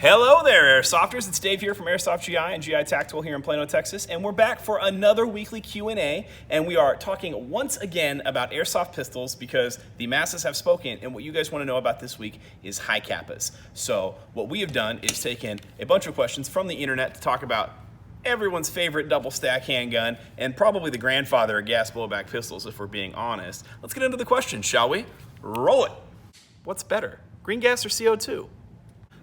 Hello there, Airsofters. It's Dave here from Airsoft GI and GI Tactical here in Plano, Texas, and we're back for another weekly Q&A, and we are talking once again about airsoft pistols because the masses have spoken, and what you guys want to know about this week is Hicapas. So what we have done is taken a bunch of questions from the internet to talk about everyone's favorite double stack handgun and probably the grandfather of gas blowback pistols, if we're being honest. Let's get into the questions, shall we? Roll it. What's better, green gas or CO2?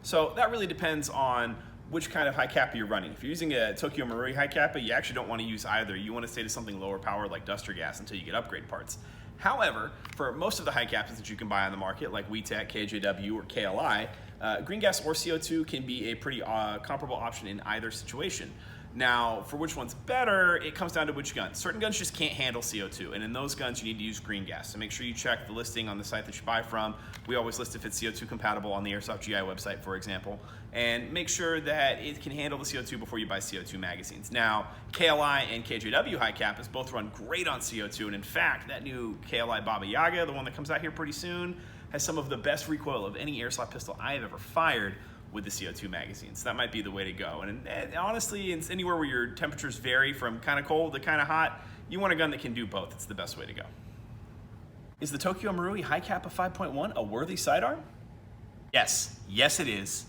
So that really depends on which kind of Hicapa you're running. If you're using a Tokyo Marui Hicapa, you actually don't want to use either. You want to stay to something lower power like duster gas until you get upgrade parts. However, for most of the Hicapas that you can buy on the market, like WeTech, KJW, or KLI, green gas or CO2 can be a pretty comparable option in either situation. Now, for which one's better, it comes down to which gun. Certain guns just can't handle CO2, and in those guns, you need to use green gas. So make sure you check the listing on the site that you buy from. We always list if it's CO2 compatible on the Airsoft GI website, for example, and make sure that it can handle the CO2 before you buy CO2 magazines. Now, KLI and KJW Hicapas both run great on CO2, and in fact, that new KLI Baba Yaga, the one that comes out here pretty soon, has some of the best recoil of any airsoft pistol I have ever fired with the CO2 magazines. That might be the way to go. And honestly, it's anywhere where your temperatures vary from kind of cold to kind of hot, you want a gun that can do both. It's the best way to go. Is the Tokyo Marui Hicapa 5.1 a worthy sidearm? Yes, it is.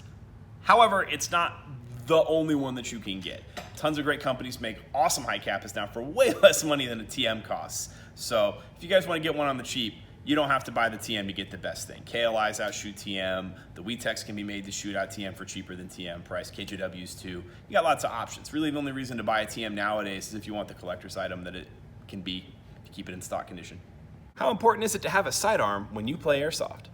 However, it's not the only one that you can get. Tons of great companies make awesome Hicapas now for way less money than a TM costs. So if you guys want to get one on the cheap, you don't have to buy the TM to get the best thing. KLIs outshoot TM. The WeTechs can be made to shoot out TM for cheaper than TM price. KJWs too. You got lots of options. Really, the only reason to buy a TM nowadays is if you want the collector's item that it can be to keep it in stock condition. How important is it to have a sidearm when you play airsoft?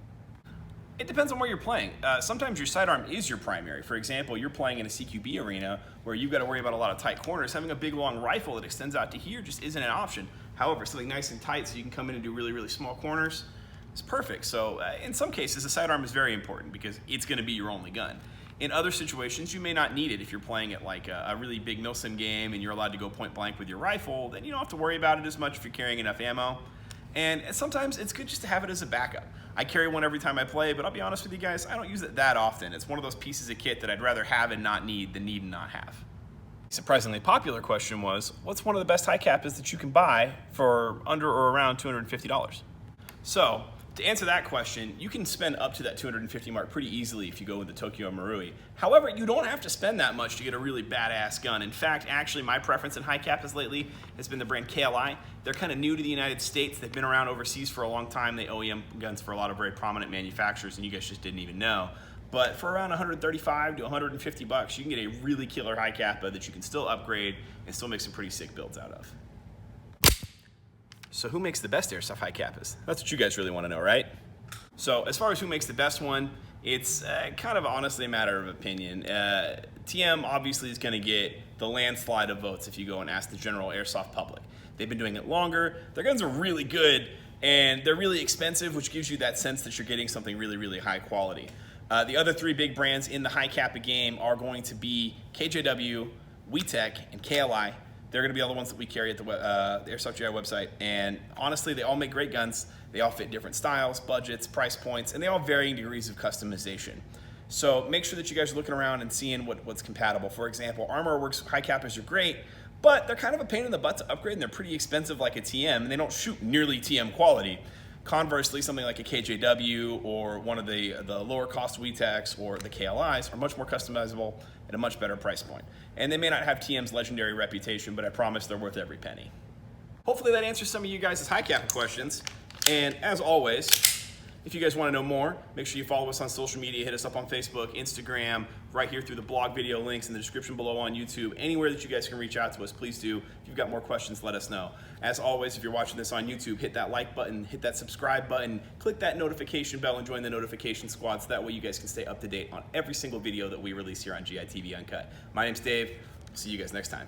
It depends on where you're playing. Sometimes your sidearm is your primary. For example, you're playing in a CQB arena where you've got to worry about a lot of tight corners. Having a big long rifle that extends out to here just isn't an option. However, something nice and tight so you can come in and do really, really small corners is perfect. So in some cases, a sidearm is very important because it's going to be your only gun. In other situations, you may not need it. If you're playing at like a really big milsim game and you're allowed to go point blank with your rifle, then you don't have to worry about it as much if you're carrying enough ammo. And sometimes it's good just to have it as a backup. I carry one every time I play, but I'll be honest with you guys, I don't use it that often. It's one of those pieces of kit that I'd rather have and not need than need and not have. A surprisingly popular question was, what's one of the best Hicapas that you can buy for under or around $250? So, to answer that question, you can spend up to that $250 mark pretty easily if you go with the Tokyo Marui. However, you don't have to spend that much to get a really badass gun. In fact, actually, my preference in Hicapas lately has been the brand KLI. They're kind of new to the United States. They've been around overseas for a long time. They OEM guns for a lot of very prominent manufacturers, and you guys just didn't even know. But for around 135 to 150 bucks, you can get a really killer Hicapa that you can still upgrade and still make some pretty sick builds out of. So who makes the best airsoft Hicapas? That's what you guys really want to know, right? So as far as who makes the best one, it's kind of honestly a matter of opinion. TM obviously is going to get the landslide of votes if you go and ask the general airsoft public. They've been doing it longer. Their guns are really good, and they're really expensive, which gives you that sense that you're getting something really, really high quality. The other three big brands in the Hicapa game are going to be KJW, WeTech, and KLI. They're going to be all the ones that we carry at the Airsoft GI website, and honestly, they all make great guns. They all fit different styles, budgets, price points, and they all varying degrees of customization. So make sure that you guys are looking around and seeing what's compatible. For example, Armor Works Hicapas are great, but they're kind of a pain in the butt to upgrade, and they're pretty expensive like a TM, and they don't shoot nearly TM quality. Conversely, something like a KJW or one of the lower cost WeTechs or the KLIs are much more customizable at a much better price point. And they may not have TM's legendary reputation, but I promise they're worth every penny. Hopefully that answers some of you guys' Hicapa questions. And as always, if you guys want to know more, make sure you follow us on social media. Hit us up on Facebook, Instagram, right here through the blog video links in the description below on YouTube. Anywhere that you guys can reach out to us, please do. If you've got more questions, let us know. As always, if you're watching this on YouTube, hit that like button, hit that subscribe button, click that notification bell, and join the notification squad so that way you guys can stay up to date on every single video that we release here on GI TV Uncut. My name's Dave. See you guys next time.